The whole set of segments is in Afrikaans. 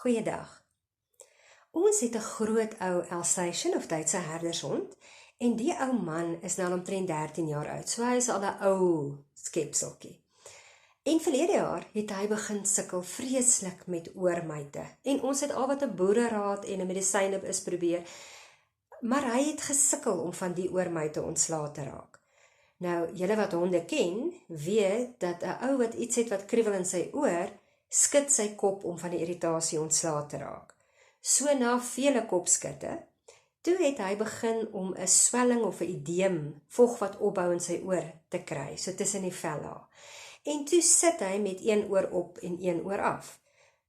Goeiedag. Ons het 'n groot ou Alsatian of Duitse herdershond en die ou man is nou omtrent 13 jaar oud, so hy is al 'n ou skepseltjie. En verlede jaar het hy begin sukkel vreeslik met oormyte en ons het al wat 'n boereraad en 'n medisyne is probeer, maar hy het gesukkel om van die oormyte ontslae te raak. Nou, julle wat honde ken, weet dat 'n ou wat iets het wat kriewel in sy oor, skud sy kop om van die irritasie ontslae te raak. So na vele kopskutte, toe het hy begin om 'n swelling of 'n edeem, vog wat opbou in sy oor te kry, so tussen die vella. En toe sit hy met een oor op en een oor af.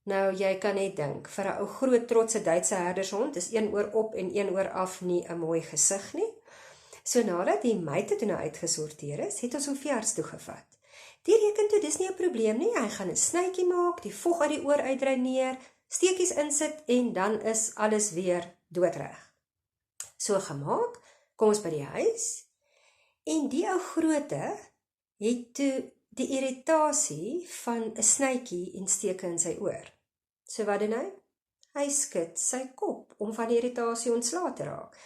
Nou, jy kan net dink, vir 'n ou groot trotse Duitse herdershond is een oor op en een oor af nie 'n mooi gesig nie. So nadat die myte toe nou uitgesorteer is, het ons hom veearts toegevat. Die reken toe, dis nie 'n probleem nie, hy gaan 'n snytjie maak, die vog uit die oor uitdreineer, steekies insit en dan is alles weer doodreg. So gemaak, kom ons by die huis, en die ou groote het toe die irritasie van 'n snytjie en steke in sy oor. So wat doen hy? Hy skud sy kop om van die irritasie ontslae te raak.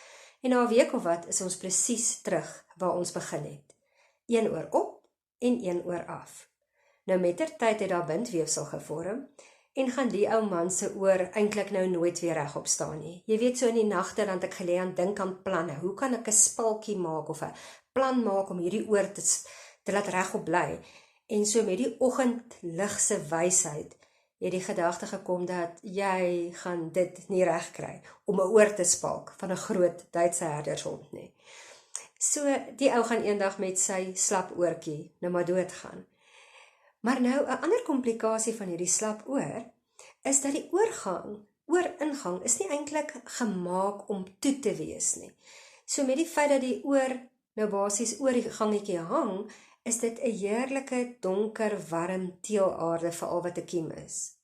En na 'n week of wat is ons presies terug waar ons begin het. Een oor op en een oor af. Nou mettertyd het daar bindweefsel gevorm en gaan die ou man se oor eintlik nou nooit weer regop staan nie. Jy weet, so in die nagte dan ek gelê aan dink aan planne. Hoe kan ek 'n spalkie maak of 'n plan maak om hierdie oor te laat regop bly? En so met die oggendligse wysheid het die gedagte gekom dat jy gaan dit nie reg kry om 'n oor te spalk van 'n groot Duitse herdershond nie. So die ou gaan eendag met sy slap oortjie nou maar doodgaan. Maar nou 'n ander komplikasie van hierdie slap oor is dat die ooringang is nie eintlik gemaak om toe te wees nie. So met die feit dat die oor nou basies oor die gangetjie hang, is dit 'n heerlike donker warm teelaarde vir al wat 'n kiem is.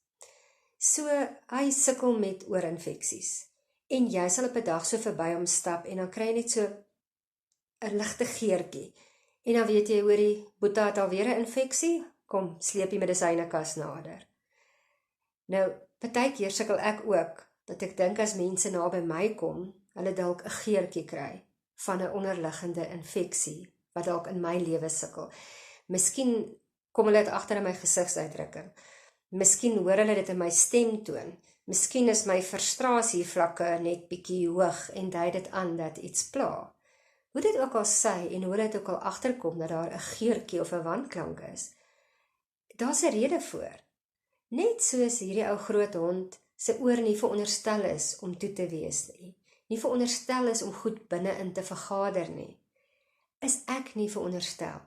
So hy sukkel met oorinfeksies. En jy sal op 'n dag so verby hom stap en dan kry jy net so 'n ligte geurtjie. En dan weet jy, hoorie, Boeta het alweer 'n infeksie, kom, sleep die medisynekas nader. Nou, partykeer sukkel ek ook, dat ek dink as mense na by my kom, hulle dalk 'n geurtjie kry van 'n onderliggende infeksie, wat dalk in my lewe sukkel. Miskien kom hulle dit agter in my gesigsuitdrukking. Miskien hoor hulle dit in my stemtoon. Miskien is my frustrasievlakke net bietjie hoog en dui dit aan dat iets pla. Hoe dit ook al sê en hoe dit ook al agterkom dat daar 'n geurtjie of 'n wanklank is, daar's 'n rede voor. Net soos hierdie ou groot hond se oor nie veronderstel is om toe te wees nie veronderstel is om goed binne-in te vergader nie, is ek nie veronderstel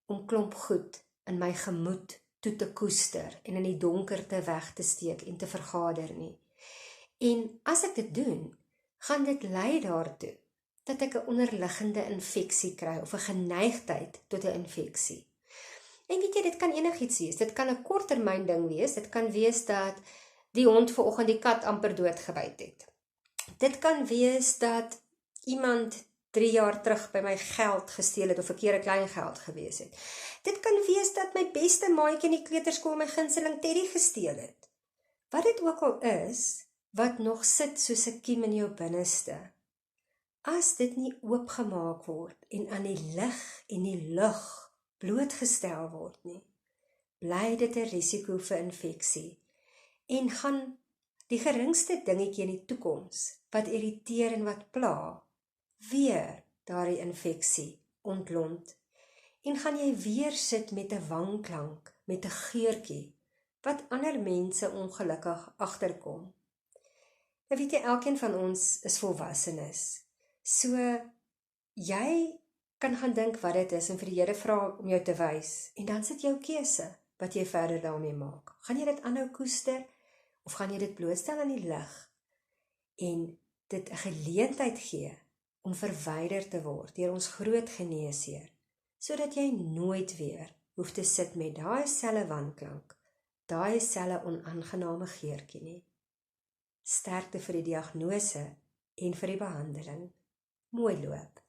om klomp goed in my gemoed toe te koester en in die donkerte weg te steek en te vergader nie. En as ek dit doen, gaan dit lei daartoe dat ek 'n onderliggende infeksie kry of 'n geneigtheid tot 'n infeksie. En weet jy, dit kan enigiets wees. Dit kan 'n korttermyn ding wees. Dit kan wees dat die hond vanoggend die kat amper doodgebyt het. Dit kan wees dat iemand 3 jaar terug by my geld gesteel het of 'n keer 'n klein geld gewees het. Dit kan wees dat my beste maatjie in die kleuterskool my gunsteling teddy gesteel het. Wat dit ook al is, wat nog sit soos 'n kiem in jou binneste, as dit nie oopgemaak word en aan die lig en die lug blootgestel word nie, bly dit 'n risiko vir infeksie en gaan die geringste dingetjie in die toekoms wat irriteer en wat pla, weer daardie infeksie ontlont. En gaan jy weer sit met 'n wanklank, met 'n geurtjie, wat ander mense ongelukkig agterkom. Nou weet jy, elkeen van ons is volwassenes. So, jy kan gaan dink wat dit is en vir die Here vra om jou te wys. En dan sit jou keuse wat jy verder daarmee maak. Gaan jy dit aanhou koester of gaan jy dit blootstel aan die lig en dit 'n geleentheid gee om verwyder te word deur ons groot geneesheer, sodat jy nooit weer hoef te sit met daai selfe wanklank, daai selfe onaangename geurtjie nie. Sterkte vir die diagnose en vir die behandeling. Mooi loop.